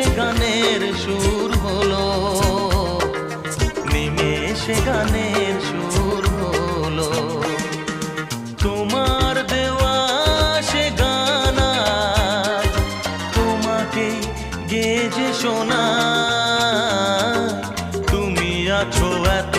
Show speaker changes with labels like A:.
A: নিমেষে গানের সুর হলো, নিমেষে গানের সুর হলো। তোমার দেওয়া সে গান আজ তোমাকে গেয়ে যে শোনা, তুমি আছো এত